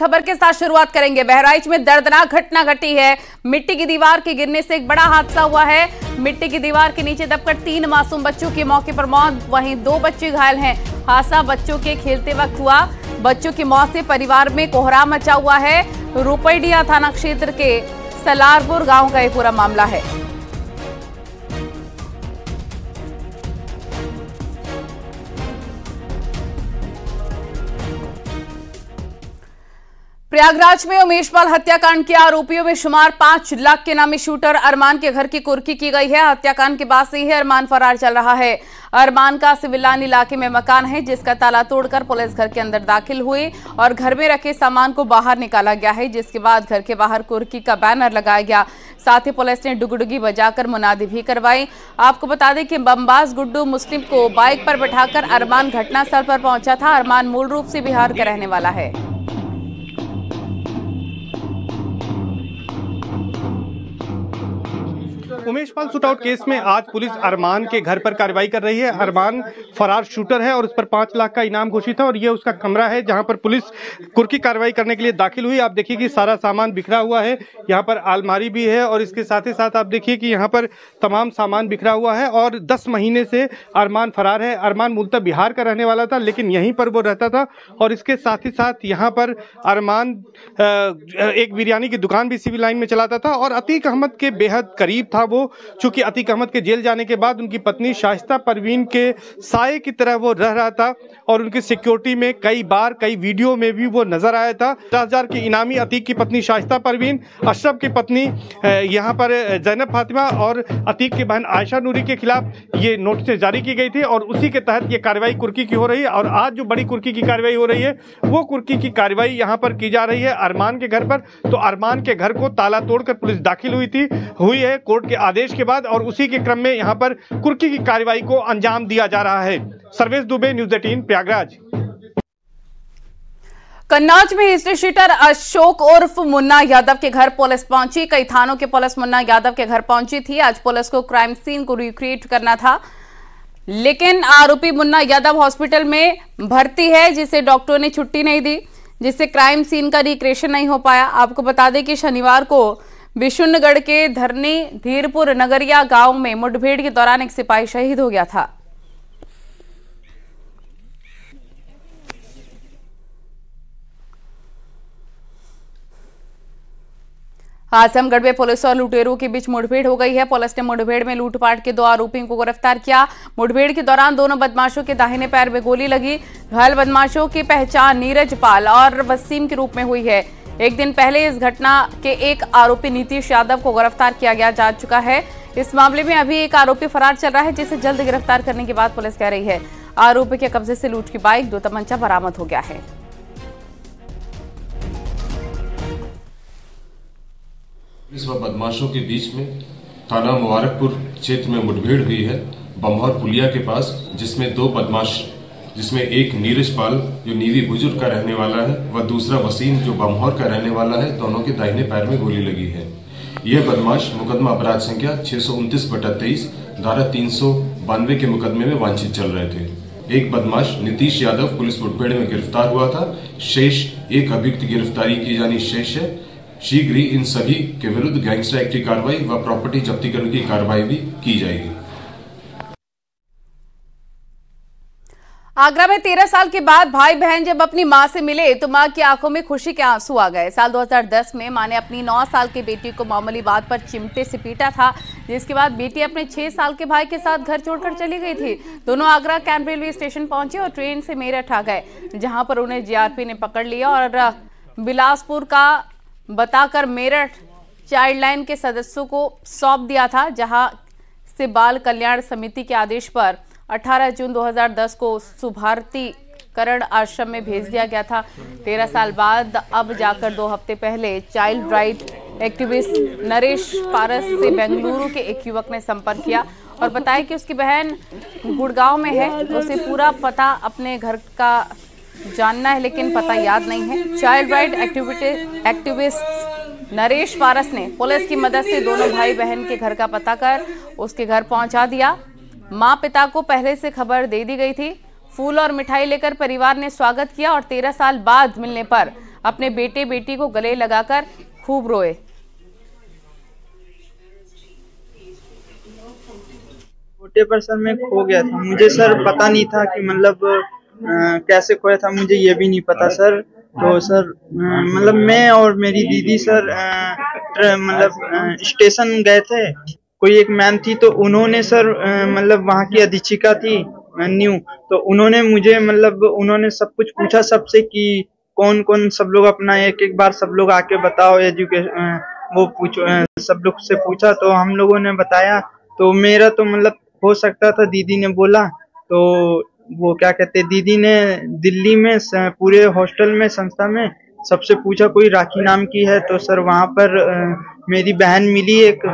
खबर के साथ शुरुआत करेंगे। बहराइच में दर्दनाक घटना घटी है। मिट्टी की दीवार के गिरने से एक बड़ा हादसा हुआ है। मिट्टी की दीवार के नीचे दबकर 3 मासूम बच्चों की मौके पर मौत, वहीं 2 बच्चे घायल हैं। हादसा बच्चों के खेलते वक्त हुआ। बच्चों की मौत से परिवार में कोहराम मचा हुआ है। रुपैडिया थाना क्षेत्र के सलारपुर गांव का ये पूरा मामला है। प्रयागराज में उमेशपाल हत्याकांड के आरोपियों में शुमार 5 लाख के नामी शूटर अरमान के घर की कुर्की की गई है। हत्याकांड के बाद से ही अरमान फरार चल रहा है। अरमान का सिविलान इलाके में मकान है, जिसका ताला तोड़कर पुलिस घर के अंदर दाखिल हुई और घर में रखे सामान को बाहर निकाला गया है, जिसके बाद घर के बाहर कुर्की का बैनर लगाया गया। साथ ही पुलिस ने डुगडुगी बजाकर मुनादी भी करवाई। आपको बता दें कि बमबाज गुड्डू मुस्लिम को बाइक पर बैठाकर अरमान घटनास्थल पर पहुंचा था। अरमान मूल रूप से बिहार का रहने वाला है। उमेशपाल शूटआउट केस में आज पुलिस अरमान के घर पर कार्रवाई कर रही है। अरमान फरार शूटर है और उस पर 5 लाख का इनाम घोषित है और ये उसका कमरा है जहां पर पुलिस कुर्की कार्रवाई करने के लिए दाखिल हुई। आप देखिए कि सारा सामान बिखरा हुआ है। यहाँ पर अलमारी भी है और इसके साथ ही साथ आप देखिए कि यहाँ पर तमाम सामान बिखरा हुआ है और 10 महीने से अरमान फरार है। अरमान मूलतः बिहार का रहने वाला था, लेकिन यहीं पर वो रहता था और इसके साथ ही साथ यहाँ पर अरमान एक बिरयानी की दुकान भी सिविल लाइन में चलाता था और अतीक अहमद के बेहद करीब था वो। चूंकि अतीक अहमद के जेल जाने के बाद उनकी पत्नी शाइस्ता परवीन के साये की तरह वो रह रहा था और उनकी सिक्योरिटी में कई वीडियो में भी वो नजर आया था। 50,000 की इनामी अतीक की पत्नी शाइस्ता परवीन, अशरफ की पत्नी यहाँ पर जैनब फातिमा और अतीक की बहन आयशा नूरी के खिलाफ ये नोटिस जारी की गई थी और उसी के तहत ये कार्रवाई कुर्की की हो रही है। और आज जो बड़ी कुर्की की कार्रवाई हो रही है वो कुर्की की कार्रवाई यहाँ पर की जा रही है अरमान के घर पर। तो अरमान के घर को ताला तोड़कर पुलिस दाखिल हुई है कोर्ट के आदेश के बाद और उसी के क्रम में यहाँ पर कुर्की की कार्रवाई को अंजाम दिया जा रहा है। सर्वेश दुबे, न्यूज़ 18 प्रयागराज। कन्नौज में हिस्ट्री शीटर अशोक उर्फ मुन्ना यादव के घर पुलिस पहुंची। कई थानों के पुलिस मुन्ना यादव के घर पहुंची थी। आज पुलिस को क्राइम सीन को रिक्रिएट करना था, लेकिन आरोपी मुन्ना यादव हॉस्पिटल में भर्ती है, जिसे डॉक्टरों ने छुट्टी नहीं दी, जिससे क्राइम सीन का रिक्रिएशन नहीं हो पाया। आपको बता दें कि शनिवार को विशुनगढ़ के धरनी धीरपुर नगरिया गांव में मुठभेड़ के दौरान एक सिपाही शहीद हो गया था। आजमगढ़ में पुलिस और लुटेरों के बीच मुठभेड़ हो गई है। पुलिस ने मुठभेड़ में लूटपाट के 2 आरोपियों को गिरफ्तार किया। मुठभेड़ के दौरान दोनों बदमाशों के दाहिने पैर में गोली लगी। घायल बदमाशों की पहचान नीरज पाल और वसीम के रूप में हुई है। एक दिन पहले इस घटना के एक आरोपी नीतीश यादव को गिरफ्तार किया जा चुका है। इस मामले में अभी एक आरोपी फरार चल रहा है, जिसे जल्द गिरफ्तार करने की बात पुलिस कह रही है। आरोपी के कब्जे से लूट की बाइक, 2 तमंचा बरामद हो गया है। पुलिस व बदमाशों के बीच में थाना मुबारकपुर क्षेत्र में मुठभेड़ हुई है बम्हौर पुलिया के पास, जिसमें 2 बदमाश, जिसमें एक नीरज पाल जो नीवी बुजुर्ग का रहने वाला है व दूसरा वसीम जो बम्हौर का रहने वाला है, दोनों के दाहिने पैर में गोली लगी है। यह बदमाश मुकदमा अपराध संख्या 629/23 धारा 392 के मुकदमे में वांछित चल रहे थे। एक बदमाश नीतीश यादव पुलिस मुठभेड़ में गिरफ्तार हुआ था। शेष एक अभियुक्त की गिरफ्तारी की जानी शेष है। शीघ्र ही इन सभी के विरुद्ध गैंगस्टर एक्ट की कार्रवाई व प्रॉपर्टी जब्ती करने की कार्रवाई भी की जाएगी। आगरा में 13 साल के बाद भाई बहन जब अपनी मां से मिले तो मां की आंखों में खुशी के आंसू आ गए। साल 2010 में मां ने अपनी 9 साल की बेटी को मामूली बात पर चिमटे से पीटा था, जिसके बाद बेटी अपने 6 साल के भाई के साथ घर छोड़कर चली गई थी। दोनों आगरा कैंट रेलवे स्टेशन पहुंचे और ट्रेन से मेरठ आ गए, जहां पर उन्हें जीआरपी ने पकड़ लिया और बिलासपुर का बताकर मेरठ चाइल्ड लाइन के सदस्यों को सौंप दिया था, जहां से बाल कल्याण समिति के आदेश पर 18 जून 2010 को सुभारतीकरण आश्रम में भेज दिया गया था। 13 साल बाद अब जाकर 2 हफ्ते पहले चाइल्ड राइट एक्टिविस्ट नरेश पारस से बेंगलुरु के एक युवक ने संपर्क किया और बताया कि उसकी बहन गुड़गांव में है। उसे पूरा पता अपने घर का जानना है, लेकिन पता याद नहीं है। चाइल्ड राइट एक्टिविस्ट नरेश पारस ने पुलिस की मदद से दोनों भाई बहन के घर का पता कर उसके घर पहुंचा दिया। मां पिता को पहले से खबर दे दी गई थी। फूल और मिठाई लेकर परिवार ने स्वागत किया और 13 साल बाद मिलने पर अपने बेटे बेटी को गले लगाकर खूब रोए। छोटे पर सर मैं खो गया था, मुझे सर पता नहीं था कि मतलब कैसे खोया था, मुझे ये भी नहीं पता सर। तो सर मतलब मैं और मेरी दीदी सर मतलब स्टेशन गए थे, कोई एक मैम थी तो उन्होंने सर मतलब वहाँ की अधीक्षिका थी न्यू, तो उन्होंने मुझे मतलब उन्होंने सब कुछ पूछा सबसे कि कौन कौन सब लोग अपना एक एक बार सब लोग आके बताओ एजुकेशन, वो पूछो सब लोग से पूछा तो हम लोगों ने बताया। तो मेरा तो मतलब हो सकता था, दीदी ने बोला तो वो क्या कहते दीदी ने दिल्ली में पूरे हॉस्टल में संस्था में सबसे पूछा कोई राखी नाम की है, तो सर वहाँ पर मेरी बहन मिली एक,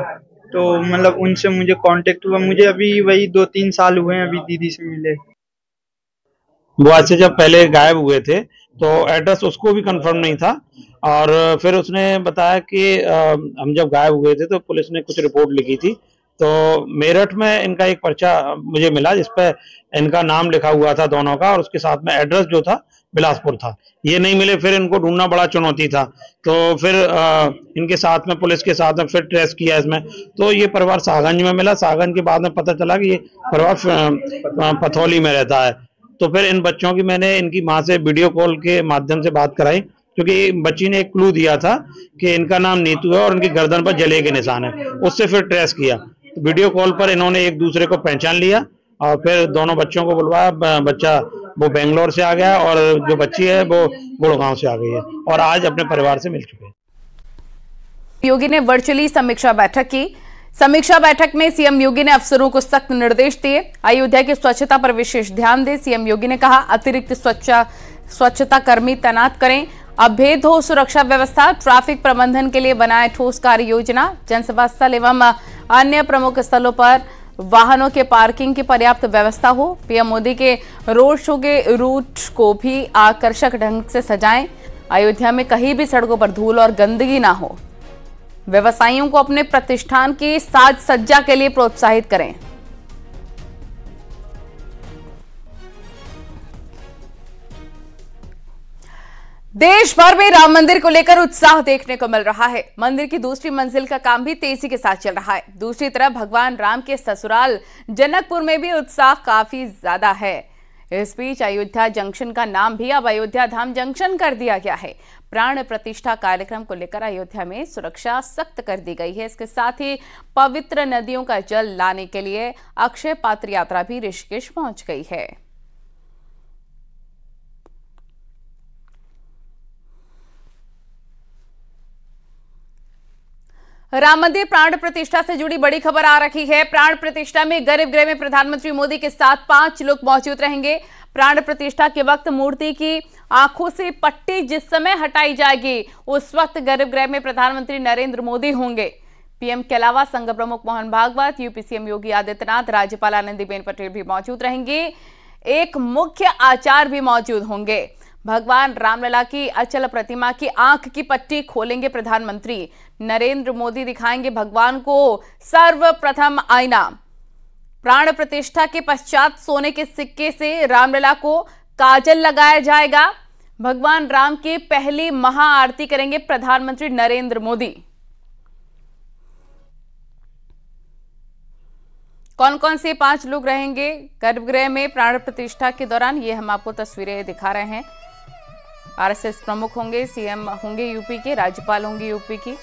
तो मतलब उनसे मुझे कांटेक्ट हुआ। मुझे अभी वही 2-3 साल हुए हैं अभी दीदी से मिले। वो आज से जब पहले गायब हुए थे तो एड्रेस उसको भी कंफर्म नहीं था, और फिर उसने बताया कि हम जब गायब हुए थे तो पुलिस ने कुछ रिपोर्ट लिखी थी, तो मेरठ में इनका एक पर्चा मुझे मिला जिसपे इनका नाम लिखा हुआ था दोनों का, और उसके साथ में एड्रेस जो था बिलासपुर था। ये नहीं मिले, फिर इनको ढूंढना बड़ा चुनौती था, तो फिर इनके साथ में पुलिस के साथ में फिर ट्रेस किया इसमें, तो ये परिवार सागंज में मिला। सागंज के बाद में पता चला कि ये परिवार पथौली में रहता है। तो फिर इन बच्चों की मैंने इनकी माँ से वीडियो कॉल के माध्यम से बात कराई, क्योंकि बच्ची ने एक क्लू दिया था कि इनका नाम नीतू है और इनकी गर्दन पर जले के निशान है। उससे फिर ट्रेस किया, तो वीडियो कॉल पर इन्होंने एक दूसरे को पहचान लिया और फिर दोनों बच्चों को बुलवाया। बच्चा वो बेंगलोर से आ गया और जो बच्ची है वो गुड़गांव से आ गई है और आज अपने परिवार से मिल चुके हैं। योगी ने वर्चुअली समीक्षा बैठक की। समीक्षा बैठक में सीएम योगी ने अफसरों को सख्त निर्देश दिए, अयोध्या की स्वच्छता पर विशेष ध्यान दें। सीएम योगी ने कहा अतिरिक्त स्वच्छता कर्मी तैनात करें, अभेद हो सुरक्षा व्यवस्था, ट्रैफिक प्रबंधन के लिए बनाए ठोस कार्य योजना, जनसभा स्थल एवं अन्य प्रमुख स्थलों पर वाहनों के पार्किंग की पर्याप्त व्यवस्था हो। पीएम मोदी के रोड शो के रूट को भी आकर्षक ढंग से सजाएं। अयोध्या में कहीं भी सड़कों पर धूल और गंदगी ना हो। व्यवसायियों को अपने प्रतिष्ठान की साज सज्जा के लिए प्रोत्साहित करें। देश भर में राम मंदिर को लेकर उत्साह देखने को मिल रहा है। मंदिर की दूसरी मंजिल का काम भी तेजी के साथ चल रहा है। दूसरी तरफ भगवान राम के ससुराल जनकपुर में भी उत्साह काफी ज्यादा है। इस बीच अयोध्या जंक्शन का नाम भी अब अयोध्या धाम जंक्शन कर दिया गया है। प्राण प्रतिष्ठा कार्यक्रम को लेकर अयोध्या में सुरक्षा सख्त कर दी गई है। इसके साथ ही पवित्र नदियों का जल लाने के लिए अक्षय पात्र यात्रा भी ऋषिकेश पहुंच गई है। राम मंदिर प्राण प्रतिष्ठा से जुड़ी बड़ी खबर आ रही है। प्राण प्रतिष्ठा में गर्भगृह में प्रधानमंत्री मोदी के साथ 5 लोग मौजूद रहेंगे। प्राण प्रतिष्ठा के वक्त मूर्ति की आंखों से पट्टी जिस समय हटाई जाएगी उस वक्त गर्भगृह में प्रधानमंत्री नरेंद्र मोदी होंगे। पीएम के अलावा संघ प्रमुख मोहन भागवत, यूपी सीएम योगी आदित्यनाथ, राज्यपाल आनंदीबेन पटेल भी मौजूद रहेंगे। एक मुख्य आचार्य भी मौजूद होंगे। भगवान रामलला की अचल प्रतिमा की आंख की पट्टी खोलेंगे प्रधानमंत्री नरेंद्र मोदी, दिखाएंगे भगवान को सर्वप्रथम आईना। प्राण प्रतिष्ठा के पश्चात सोने के सिक्के से रामलला को काजल लगाया जाएगा। भगवान राम की पहली महाआरती करेंगे प्रधानमंत्री नरेंद्र मोदी। कौन कौन से 5 लोग रहेंगे गर्भगृह में प्राण प्रतिष्ठा के दौरान, ये हम आपको तस्वीरें दिखा रहे हैं। आरएसएस प्रमुख होंगे, सीएम होंगे यूपी के, राज्यपाल होंगे यूपी की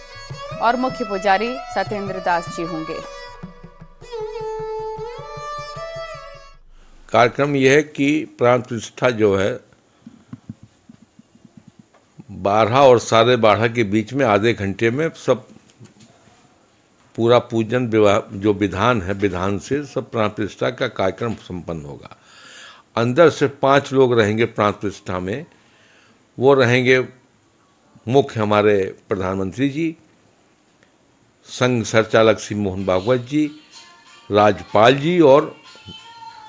और मुख्य पुजारी सत्येंद्र दास जी होंगे। कार्यक्रम यह है कि प्राण प्रतिष्ठा जो है 12 और 12:30 के बीच में आधे घंटे में सब पूरा पूजन जो विधान है, विधान से सब प्राण प्रतिष्ठा का कार्यक्रम संपन्न होगा। अंदर से 5 लोग रहेंगे प्राण प्रतिष्ठा में। वो रहेंगे मुख्य हमारे प्रधानमंत्री जी, संघ संचालक श्री मोहन भागवत जी, राज्यपाल जी और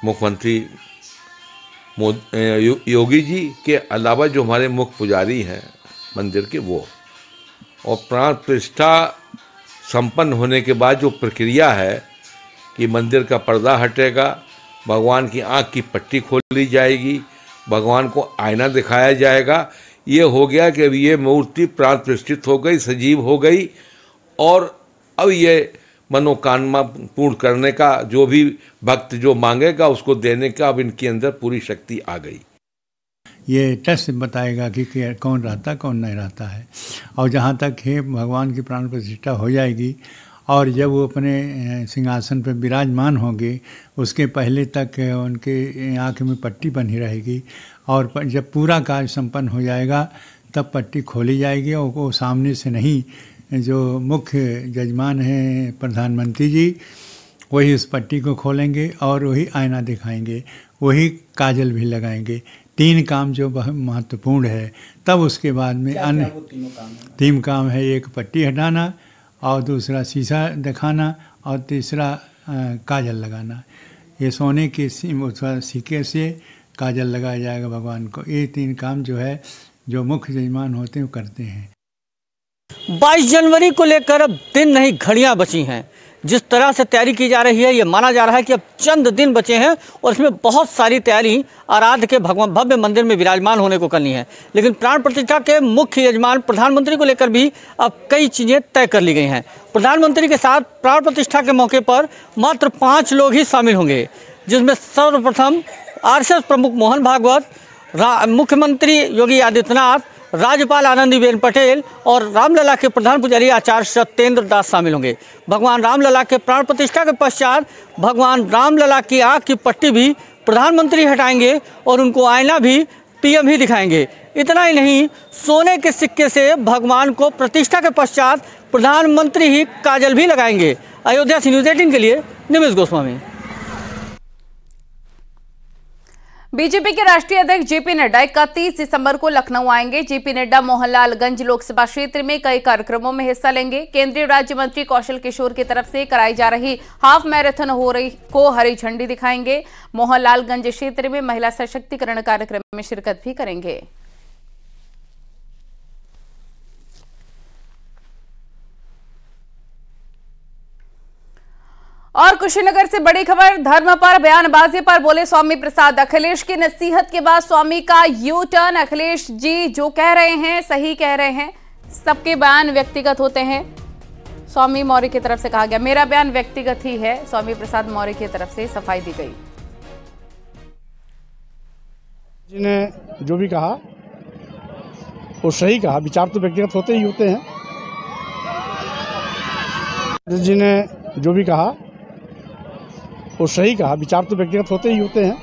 मुख्यमंत्री योगी जी के अलावा जो हमारे मुख्य पुजारी हैं मंदिर के वो। और प्राण प्रतिष्ठा संपन्न होने के बाद जो प्रक्रिया है कि मंदिर का पर्दा हटेगा, भगवान की आँख की पट्टी खोली जाएगी, भगवान को आईना दिखाया जाएगा, ये हो गया कि अब ये मूर्ति प्राण प्रतिष्ठित हो गई, सजीव हो गई, और अब ये मनोकामना पूर्ण करने का, जो भी भक्त जो मांगेगा उसको देने का अब इनके अंदर पूरी शक्ति आ गई। ये टेस्ट बताएगा कि कौन रहता कौन नहीं रहता है। और जहाँ तक है भगवान की प्राण प्रतिष्ठा हो जाएगी और जब वो अपने सिंहासन पर विराजमान होंगे उसके पहले तक उनके आँख में पट्टी बनी रहेगी, और जब पूरा कार्य संपन्न हो जाएगा तब पट्टी खोली जाएगी और वो सामने से नहीं, जो मुख्य जजमान हैं प्रधानमंत्री जी वही उस पट्टी को खोलेंगे और वही आईना दिखाएंगे, वही काजल भी लगाएंगे। 3 काम जो बहुत महत्वपूर्ण है। तब उसके बाद में अन्य 3 काम है, एक पट्टी हटाना और दूसरा शीशा दिखाना और तीसरा काजल लगाना। ये सोने के सिक्के से काजल लगाया जाएगा भगवान को। ये 3 काम जो है जो मुख्य जजमान होते हैं वो करते हैं। 22 जनवरी को लेकर अब दिन नहीं घड़ियां बची हैं। जिस तरह से तैयारी की जा रही है, ये माना जा रहा है कि अब चंद दिन बचे हैं और इसमें बहुत सारी तैयारी आराध्य के भगवान भव्य मंदिर में विराजमान होने को करनी है। लेकिन प्राण प्रतिष्ठा के मुख्य यजमान प्रधानमंत्री को लेकर भी अब कई चीज़ें तय कर ली गई हैं। प्रधानमंत्री के साथ प्राण प्रतिष्ठा के मौके पर मात्र 5 लोग ही शामिल होंगे, जिसमें सर्वप्रथम आरएसएस प्रमुख मोहन भागवत, मुख्यमंत्री योगी आदित्यनाथ, राज्यपाल आनंदीबेन पटेल और रामलला के प्रधान पुजारी आचार्य सत्येंद्र दास शामिल होंगे। भगवान रामलला के प्राण प्रतिष्ठा के पश्चात भगवान रामलला की आँख की पट्टी भी प्रधानमंत्री हटाएंगे और उनको आईना भी पीएम ही दिखाएंगे। इतना ही नहीं, सोने के सिक्के से भगवान को प्रतिष्ठा के पश्चात प्रधानमंत्री ही काजल भी लगाएंगे। अयोध्या से न्यूज़ 18 के लिए निमिष गोस्वामी। बीजेपी के राष्ट्रीय अध्यक्ष जेपी नड्डा 31 दिसंबर को लखनऊ आएंगे। जेपी नड्डा मोहनलालगंज लोकसभा क्षेत्र में कई कार्यक्रमों में हिस्सा लेंगे। केंद्रीय राज्य मंत्री कौशल किशोर की तरफ से कराई जा रही हाफ मैराथन को हरी झंडी दिखाएंगे। मोहनलालगंज क्षेत्र में महिला सशक्तिकरण कार्यक्रम में शिरकत भी करेंगे। और कुशीनगर से बड़ी खबर, धर्म पर बयानबाजी पर बोले स्वामी प्रसाद। अखिलेश की नसीहत के बाद स्वामी का यू टर्न। अखिलेश जी जो कह रहे हैं सही कह रहे हैं, सबके बयान व्यक्तिगत होते हैं। स्वामी मौर्य की तरफ से कहा गया मेरा बयान व्यक्तिगत ही है, स्वामी प्रसाद मौर्य की तरफ से सफाई दी गई। जिन्हें जो भी कहा वो सही कहा, विचार तो व्यक्तिगत होते ही होते हैं। जिन्हें जो भी कहा वो सही कहा, विचार तो व्यक्तिगत होते ही होते हैं।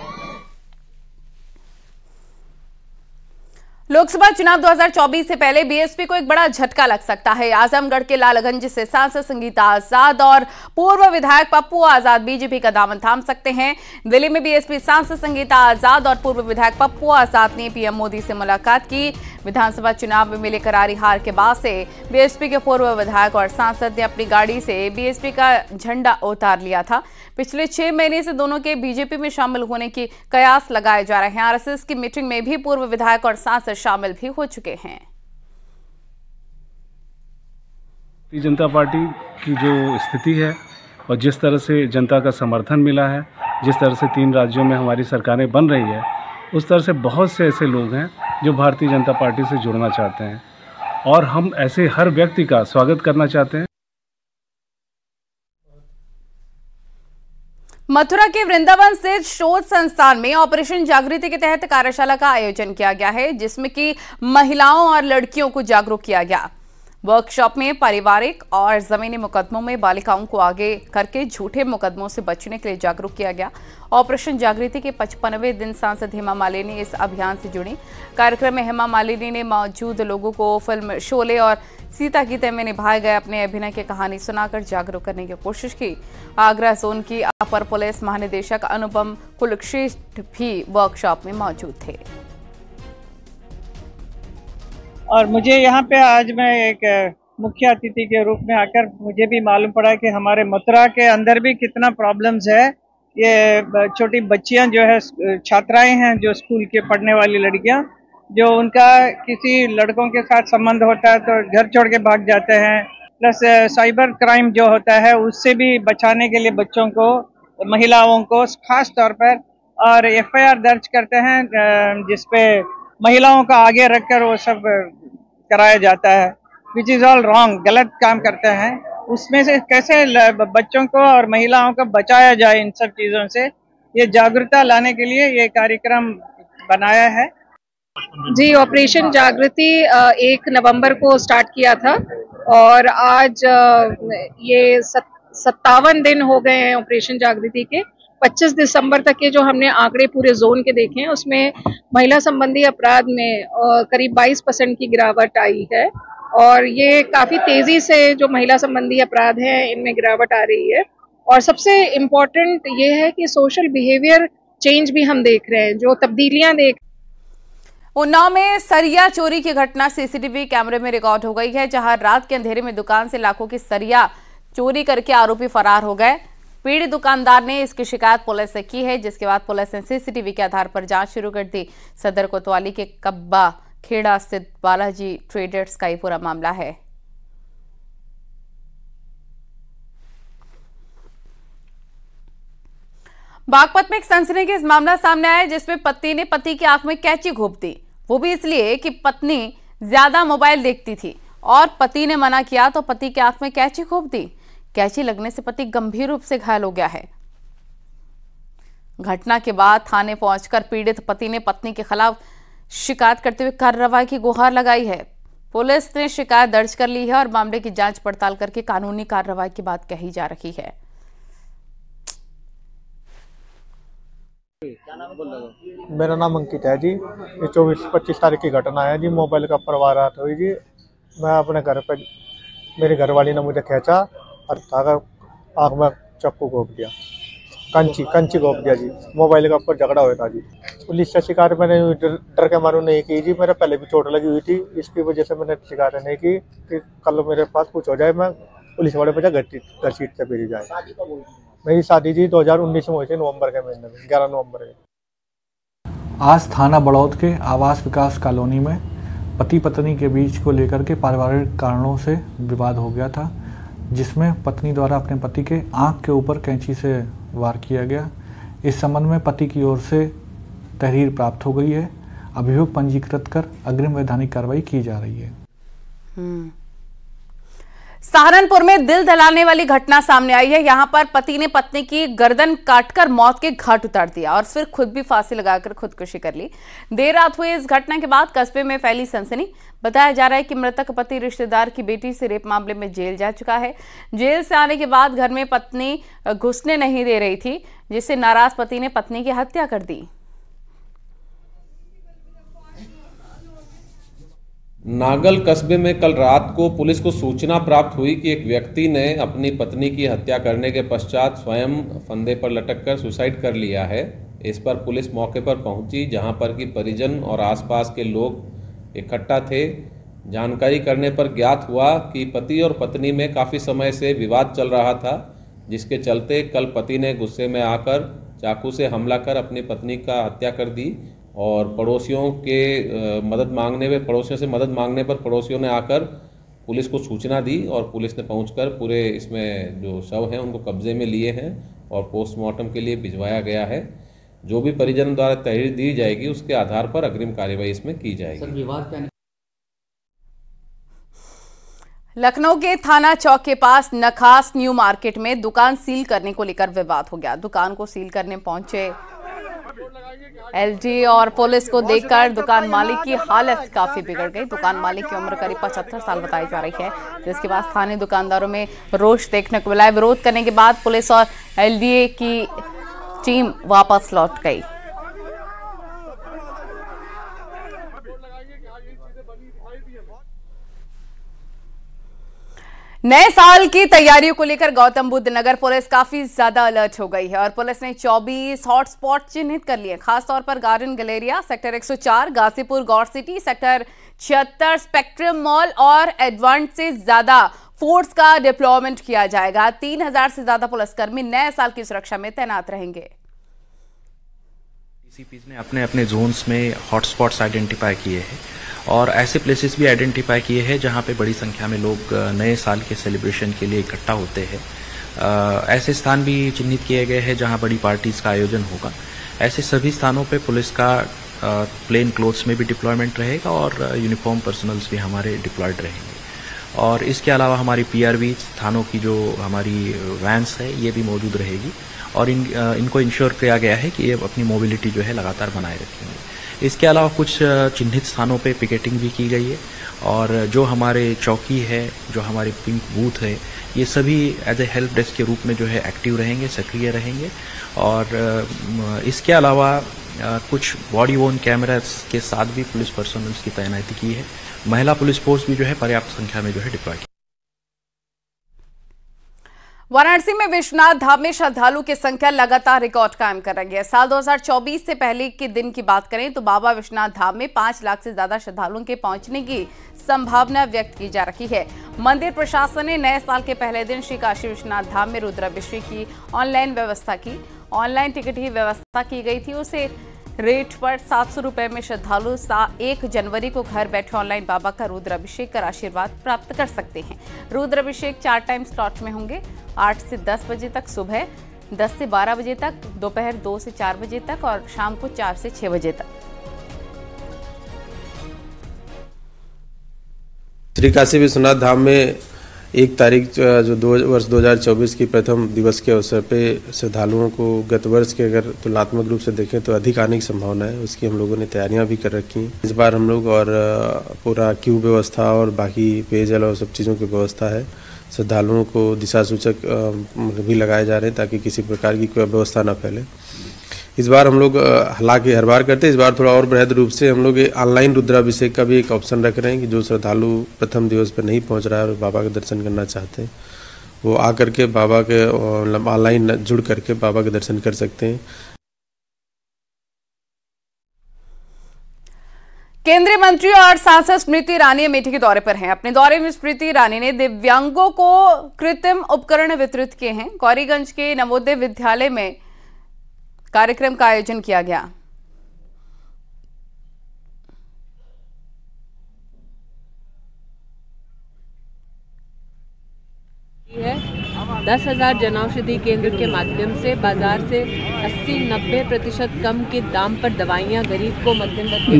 लोकसभा चुनाव 2024 से पहले बीएसपी को एक बड़ा झटका लग सकता है। आजमगढ़ के लालगंज से सांसद संगीता आजाद और पूर्व विधायक पप्पू आजाद बीजेपी का दामन थाम सकते हैं। दिल्ली में बीएसपी सांसद संगीता आजाद और पूर्व विधायक पप्पू आजाद ने पीएम मोदी से मुलाकात की। विधानसभा चुनाव में मिले करारी हार के बाद से बीएसपी के पूर्व विधायक और सांसद ने अपनी गाड़ी से बीएसपी का झंडा उतार लिया था। पिछले 6 महीने से दोनों के बीजेपी में शामिल होने की कयास लगाए जा रहे हैं। आरएसएस की मीटिंग में भी पूर्व विधायक और सांसद शामिल भी हो चुके हैं। भारतीय जनता पार्टी की जो स्थिति है और जिस तरह से जनता का समर्थन मिला है, जिस तरह से 3 राज्यों में हमारी सरकारें बन रही है, उस तरह से बहुत से ऐसे लोग हैं जो भारतीय जनता पार्टी से जुड़ना चाहते हैं और हम ऐसे हर व्यक्ति का स्वागत करना चाहते हैं। मथुरा के वृंदावन स्थित शोध संस्थान में ऑपरेशन जागृति के तहत कार्यशाला का आयोजन किया गया है, जिसमें कि महिलाओं और लड़कियों को जागरूक किया गया। वर्कशॉप में पारिवारिक और जमीनी मुकदमों में बालिकाओं को आगे करके झूठे मुकदमों से बचने के लिए जागरूक किया गया। ऑपरेशन जागृति के 55वें दिन सांसद हेमा मालिनी इस अभियान से जुड़ी। कार्यक्रम में हेमा मालिनी ने मौजूद लोगों को फिल्म शोले और सीता गीते में निभाए गए अपने अभिनय की कहानी सुनाकर जागरूक करने की कोशिश की। आगरा जोन की अपर पुलिस महानिदेशक अनुपम कुलश्रेष्ठ भी वर्कशॉप में मौजूद थे। और मुझे यहाँ पे आज मैं एक मुख्य अतिथि के रूप में आकर मुझे भी मालूम पड़ा कि हमारे मथुरा के अंदर भी कितना प्रॉब्लम्स है। ये छोटी बच्चियाँ जो है, छात्राएं हैं जो स्कूल के पढ़ने वाली लड़कियाँ, जो उनका किसी लड़कों के साथ संबंध होता है तो घर छोड़ के भाग जाते हैं। प्लस साइबर क्राइम जो होता है उससे भी बचाने के लिए बच्चों को, महिलाओं को खास तौर पर और एफआईआर दर्ज करते हैं जिसपे महिलाओं का आगे रखकर वो सब कराया जाता है, विच इज ऑल रॉन्ग, गलत काम करते हैं। उसमें से कैसे बच्चों को और महिलाओं को बचाया जाए इन सब चीजों से, ये जागरूकता लाने के लिए ये कार्यक्रम बनाया है। जी, ऑपरेशन जागृति 1 नवंबर को स्टार्ट किया था और आज ये 57 दिन हो गए हैं ऑपरेशन जागृति के। 25 दिसंबर तक के जो हमने आंकड़े पूरे जोन के देखे हैं उसमें महिला संबंधी अपराध में करीब 22% की गिरावट आई है और ये काफी तेजी से जो महिला संबंधी अपराध हैं इनमें गिरावट आ रही है। और सबसे इम्पोर्टेंट ये है कि सोशल बिहेवियर चेंज भी हम देख रहे हैं, जो तब्दीलियां देख। उन्नाव में सरिया चोरी की घटना सीसीटीवी कैमरे में रिकॉर्ड हो गई है, जहां रात के अंधेरे में दुकान से लाखों की सरिया चोरी करके आरोपी फरार हो गए। पीड़ित दुकानदार ने इसकी शिकायत पुलिस से की है, जिसके बाद पुलिस ने सीसीटीवी के आधार पर जांच शुरू कर दी। सदर कोतवाली के कब्बा खेड़ा स्थित बालाजी ट्रेडर्स का ये पूरा मामला है। बागपत में एक सनसनीखेज मामला सामने आया, जिसमें पति ने पति की आंख में कैंची घोंप दी, वो भी इसलिए कि पत्नी ज्यादा मोबाइल देखती थी और पति ने मना किया तो पति की आंख में कैंची घोंप दी। कैंची लगने से पति गंभीर रूप से घायल हो गया है। घटना के बाद थाने पहुंचकर पीड़ित पति ने पत्नी के खिलाफ शिकायत करते हुए कार्रवाई की गुहार लगाई है। पुलिस ने शिकायत दर्ज कर ली है और मामले की जांच पड़ताल करके कानूनी कार्रवाई की बात कही जा रही है। मेरा नाम अंकित है जी। ये 24-25 तारीख की घटना है जी। मोबाइल का परवाह रात हुई जी। मैं अपने घर पे, मेरी घरवाली ने मुझे खींचा और आँख में चक्कू घोंप दिया, कंची घोंप दिया जी। मोबाइल के ऊपर झगड़ा हुआ था जी। पुलिस से शिकायत मैंने डर के मारू नहीं की जी। मेरे पहले भी चोट लगी हुई थी, इसकी वजह से मैंने शिकायत नहीं की कि कल मेरे पास कुछ हो जाए, मैं पुलिस वाले पे घर सीट से फिर जाए। मेरी शादी जी 2019 में हुई थी, नवंबर के महीने में, 11 नवंबर में। आज थाना बड़ौद के आवास विकास कॉलोनी में पति पत्नी के बीच को लेकर के पारिवारिक कारणों से विवाद हो गया था, जिसमें पत्नी द्वारा अपने पति के आंख के ऊपर कैंची से वार किया गया। इस संबंध में पति की ओर से तहरीर प्राप्त हो गई है। अभियोग पंजीकृत कर अग्रिम वैधानिक कार्रवाई की जा रही है। सहारनपुर में दिल दहलाने वाली घटना सामने आई है। यहां पर पति ने पत्नी की गर्दन काटकर मौत के घाट उतार दिया और फिर खुद भी फांसी लगाकर खुदकुशी कर ली। देर रात हुई इस घटना के बाद कस्बे में फैली सनसनी। बताया जा रहा है कि मृतक पति रिश्तेदार की बेटी से रेप मामले में जेल जा चुका है। जेल से आने के बाद घर में पत्नी घुसने नहीं दे रही थी, जिससे नाराज पति ने पत्नी की हत्या कर दी। नागल कस्बे में कल रात को पुलिस को सूचना प्राप्त हुई कि एक व्यक्ति ने अपनी पत्नी की हत्या करने के पश्चात स्वयं फंदे पर लटककर सुसाइड कर लिया है। इस पर पुलिस मौके पर पहुंची, जहां पर कि परिजन और आसपास के लोग इकट्ठा थे। जानकारी करने पर ज्ञात हुआ कि पति और पत्नी में काफ़ी समय से विवाद चल रहा था, जिसके चलते कल पति ने गुस्से में आकर चाकू से हमला कर अपनी पत्नी का हत्या कर दी और पड़ोसियों से मदद मांगने पर पड़ोसियों ने आकर पुलिस को सूचना दी और पुलिस ने पहुंचकर पूरे इसमें जो शव हैं उनको कब्जे में लिए हैं और पोस्टमार्टम के लिए भिजवाया गया है। जो भी परिजन द्वारा तहरीर दी जाएगी उसके आधार पर अग्रिम कार्रवाई इसमें की जाएगी। लखनऊ के थाना चौक के पास नखास न्यू मार्केट में दुकान सील करने को लेकर विवाद हो गया। दुकान को सील करने पहुंचे एलजी और पुलिस को देखकर दुकान मालिक की हालत काफी बिगड़ गई। दुकान मालिक की उम्र करीब 75 साल बताई जा रही है, जिसके बाद स्थानीय दुकानदारों में रोष देखने को मिला। विरोध करने के बाद पुलिस और एलडीए की टीम वापस लौट गई। नए साल की तैयारियों को लेकर गौतम बुद्ध नगर पुलिस काफी ज्यादा अलर्ट हो गई है और पुलिस ने 24 हॉटस्पॉट चिन्हित कर लिए। खासतौर पर गार्डन गैलेरिया, सेक्टर 104, गाजीपुर गौर सिटी, सेक्टर 76, स्पेक्ट्रम मॉल और एडवांस से ज्यादा फोर्स का डिप्लॉयमेंट किया जाएगा। 3000 से ज्यादा पुलिसकर्मी नए साल की सुरक्षा में तैनात रहेंगे। डीसीपीज ने अपने अपने जोन्स में हॉटस्पॉट्स आइडेंटिफाई किए हैं और ऐसे प्लेसेस भी आइडेंटिफाई किए हैं जहां पे बड़ी संख्या में लोग नए साल के सेलिब्रेशन के लिए इकट्ठा होते हैं। ऐसे स्थान भी चिन्हित किए गए हैं जहां बड़ी पार्टीज का आयोजन होगा। ऐसे सभी स्थानों पे पुलिस का प्लेन क्लोथ्स में भी डिप्लॉयमेंट रहेगा और यूनिफॉर्म पर्सनल्स भी हमारे डिप्लॉयड रहेंगे। और इसके अलावा हमारी PRV थानों की जो हमारी वैन्स है ये भी मौजूद रहेगी और इनको इंश्योर किया गया है कि ये अपनी मोबिलिटी जो है लगातार बनाए रखेंगे। इसके अलावा कुछ चिन्हित स्थानों पे पिकेटिंग भी की गई है और जो हमारे चौकी है, जो हमारे पिंक बूथ है, ये सभी एज ए हेल्प डेस्क के रूप में जो है एक्टिव रहेंगे, सक्रिय रहेंगे। और इसके अलावा कुछ बॉडी वोर्न कैमरास के साथ भी पुलिस पर्सनल्स की तैनाती की है। महिला पुलिस फोर्स भी जो है पर्याप्त संख्या में जो है डिप्लॉय की। वाराणसी में विश्वनाथ धाम में श्रद्धालु की संख्या लगातार रिकॉर्ड कायम कर रही है। साल 2024 से पहले के दिन की बात करें तो बाबा विश्वनाथ धाम में 5 लाख से ज्यादा श्रद्धालुओं के पहुंचने की संभावना व्यक्त की जा रही है। मंदिर प्रशासन ने नए साल के पहले दिन श्री काशी विश्वनाथ धाम में रुद्राभिषेक की ऑनलाइन व्यवस्था की। ऑनलाइन टिकट की व्यवस्था की गई थी। उसे रेट पर 700 रुपए में श्रद्धालु 1 जनवरी को घर बैठे ऑनलाइन बाबा का रुद्राभिषेक कर आशीर्वाद प्राप्त कर सकते हैं। रुद्राभिषेक 4 टाइम स्लॉट में होंगे, 8 से 10 बजे तक सुबह, 10 से 12 बजे तक, दोपहर 2 से 4 बजे तक और शाम को 4 से 6 बजे तक। श्री काशी विश्वनाथ धाम में 1 तारीख जो वर्ष 2024 की प्रथम दिवस के अवसर पे श्रद्धालुओं को गत वर्ष के अगर तुलनात्मक रूप से देखें तो अधिक आने की संभावना है। उसकी हम लोगों ने तैयारियां भी कर रखी हैं। इस बार हम लोग और पूरा क्यू व्यवस्था और बाकी पेयजल और सब चीज़ों की व्यवस्था है। श्रद्धालुओं को दिशा सूचक भी लगाए जा रहे हैं ताकि किसी प्रकार की कोई व्यवस्था न फैले। इस बार हम लोग हालांकि हर बार करते हैं, इस बार थोड़ा और बृहद रूप से हम लोग ऑनलाइन रुद्राभिषेक का भी एक ऑप्शन रख रहे हैं कि जो श्रद्धालु प्रथम दिवस पर नहीं पहुंच रहा है और बाबा के दर्शन करना चाहते हैं वो आकर के बाबा के ऑनलाइन जुड़ करके बाबा के दर्शन कर सकते हैं। केंद्रीय मंत्री और सांसद स्मृति ईरानी अमेठी के दौरे पर हैं। अपने दौरे में स्मृति ईरानी ने दिव्यांगों को कृत्रिम उपकरण वितरित किए हैं। गौरीगंज के नवोदय विद्यालय में कार्यक्रम का आयोजन किया गया। है 10,000 जनऔषधि केंद्र के माध्यम से बाजार से 80-90% कम के दाम पर दवाइयां गरीब को मध्यम वर्ग।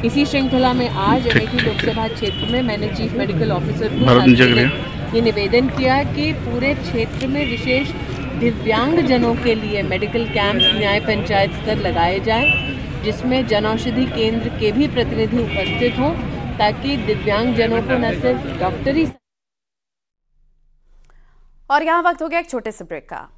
इसी श्रृंखला में आज अमेठी लोकसभा क्षेत्र में मैंने चीफ मेडिकल ऑफिसर को ये निवेदन किया कि पूरे क्षेत्र में विशेष दिव्यांग जनों के लिए मेडिकल कैंप्स न्याय पंचायत स्तर लगाए जाएं, जिसमें जनऔषधि केंद्र के भी प्रतिनिधि उपस्थित हों ताकि दिव्यांग जनों को न सिर्फ डॉक्टरी। और यहाँ वक्त हो गया एक छोटे से ब्रेक का।